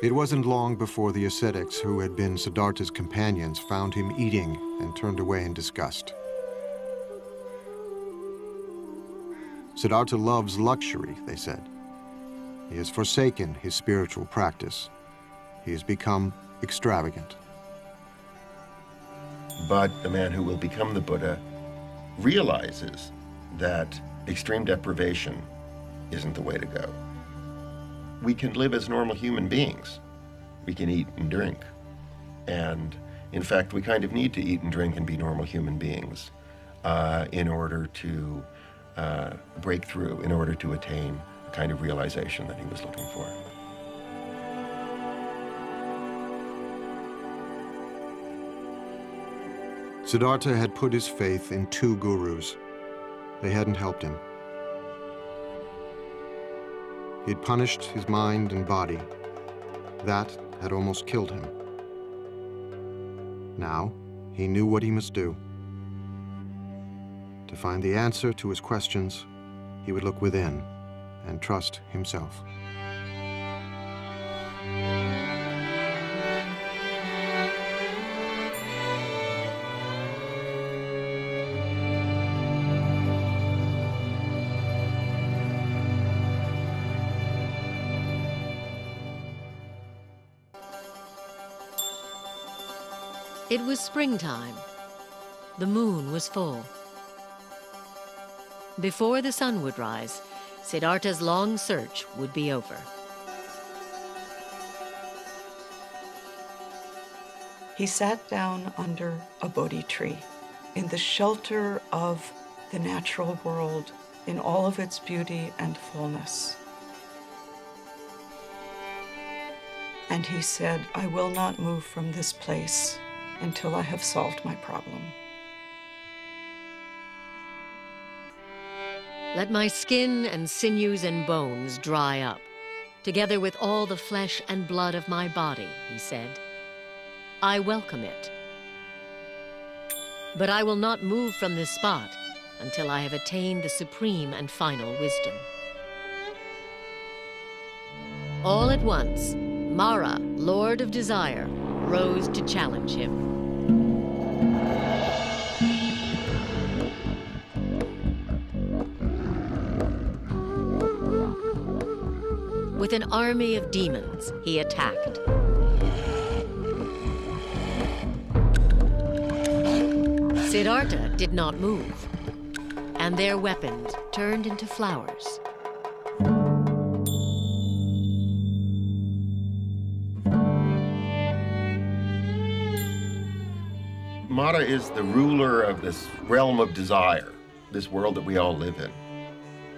It wasn't long before the ascetics who had been Siddhartha's companions found him eating and turned away in disgust. Siddhartha loves luxury, they said. He has forsaken his spiritual practice. He has become extravagant. But the man who will become the Buddha realizes that extreme deprivation isn't the way to go. We can live as normal human beings. We can eat and drink. And in fact, we kind of need to eat and drink and be normal human beings in order to break through, in order to attain the kind of realization that he was looking for. Siddhartha had put his faith in 2 gurus. They hadn't helped him. He'd punished his mind and body. That had almost killed him. Now, he knew what he must do. To find the answer to his questions, he would look within and trust himself. It was springtime. The moon was full. Before the sun would rise, Siddhartha's long search would be over. He sat down under a Bodhi tree in the shelter of the natural world in all of its beauty and fullness. And he said, "I will not move from this place until I have solved my problem. Let my skin and sinews and bones dry up, together with all the flesh and blood of my body," he said. "I welcome it. But I will not move from this spot until I have attained the supreme and final wisdom." All at once, Mara, Lord of Desire, rose to challenge him. With an army of demons, he attacked. Siddhartha did not move, and their weapons turned into flowers. Mara is the ruler of this realm of desire, this world that we all live in.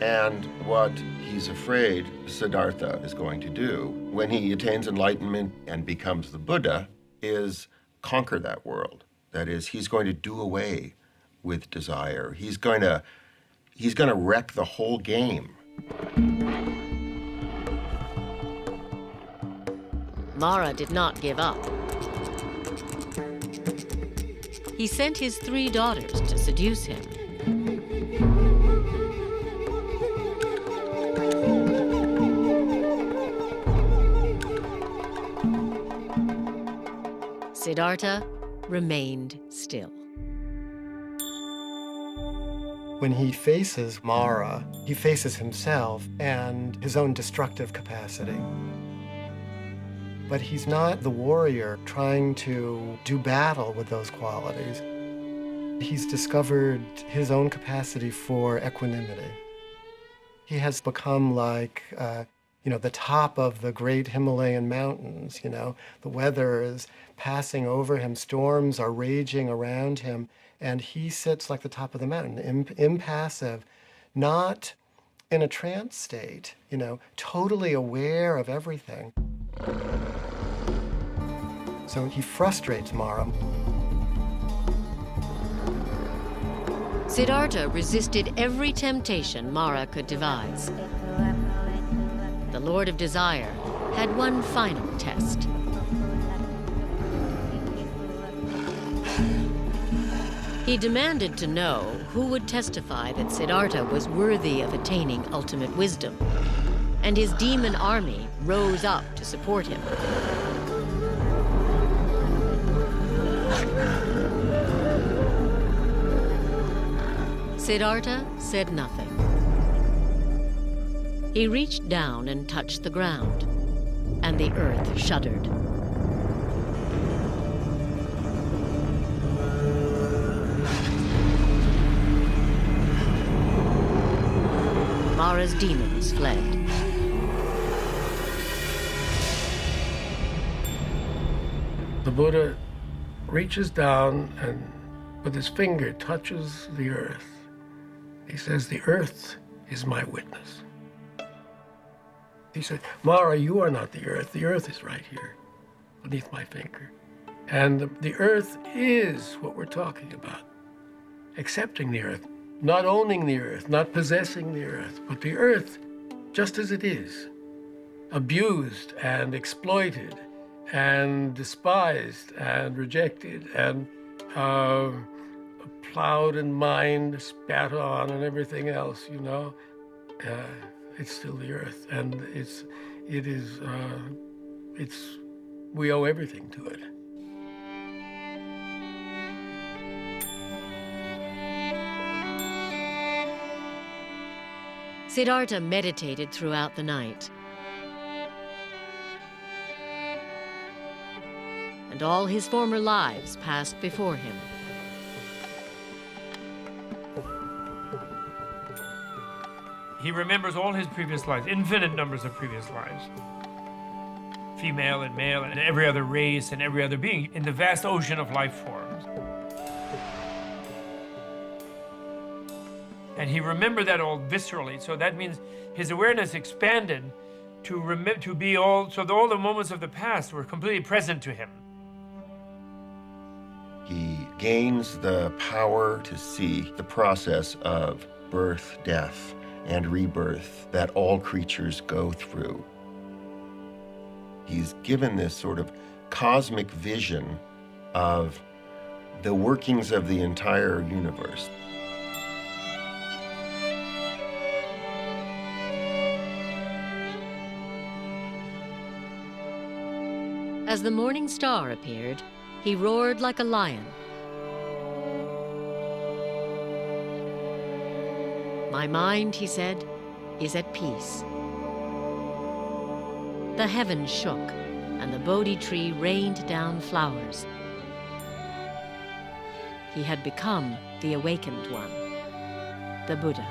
And what he's afraid Siddhartha is going to do when he attains enlightenment and becomes the Buddha is conquer that world. That is, he's going to do away with desire. He's going to wreck the whole game. Mara did not give up. He sent his 3 daughters to seduce him. Siddhartha remained still. When he faces Mara, he faces himself and his own destructive capacity. But he's not the warrior trying to do battle with those qualities. He's discovered his own capacity for equanimity. He has become like, the top of the great Himalayan mountains, The weather is passing over him, storms are raging around him, and he sits like the top of the mountain, impassive, not in a trance state, totally aware of everything. So he frustrates Mara. Siddhartha resisted every temptation Mara could devise. The Lord of Desire had one final test. He demanded to know who would testify that Siddhartha was worthy of attaining ultimate wisdom, and his demon army rose up to support him. Siddhartha said nothing. He reached down and touched the ground, and the earth shuddered. Mara's demons fled. The Buddha reaches down and with his finger touches the earth. He says, "The earth is my witness." He said, "Mara, you are not the earth. The earth is right here beneath my finger. And the earth is what we're talking about. Accepting the earth, not owning the earth, not possessing the earth, but the earth just as it is, abused and exploited and despised and rejected and plowed and mined, spat on and everything else, you know. It's still the earth, and we owe everything to it." Siddhartha meditated throughout the night. And all his former lives passed before him. He remembers all his previous lives, infinite numbers of previous lives. Female and male and every other race and every other being in the vast ocean of life forms. And he remembered that all viscerally, so that means his awareness expanded to be all, so that all the moments of the past were completely present to him. He gains the power to see the process of birth, death, and rebirth that all creatures go through. He's given this sort of cosmic vision of the workings of the entire universe. As the morning star appeared, he roared like a lion. "My mind," he said, "is at peace." The heavens shook, and the Bodhi tree rained down flowers. He had become the awakened one, the Buddha.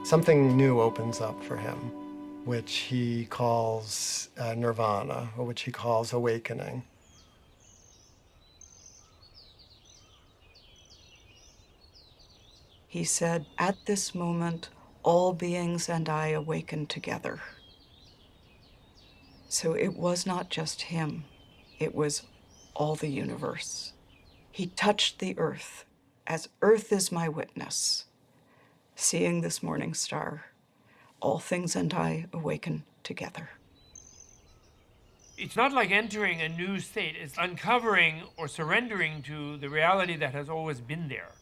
Something new opens up for him, which he calls nirvana, or which he calls awakening. He said, "At this moment, all beings and I awaken together." So it was not just him, it was all the universe. He touched the earth, as earth is my witness. Seeing this morning star, all things and I awaken together. It's not like entering a new state, it's uncovering or surrendering to the reality that has always been there.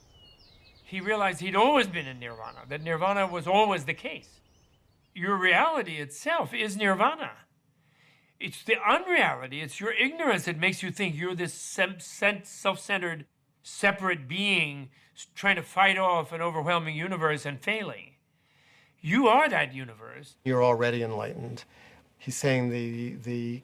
He realized he'd always been in nirvana, that nirvana was always the case. Your reality itself is nirvana. It's the unreality, it's your ignorance that makes you think you're this self-centered, separate being trying to fight off an overwhelming universe and failing. You are that universe. You're already enlightened. He's saying the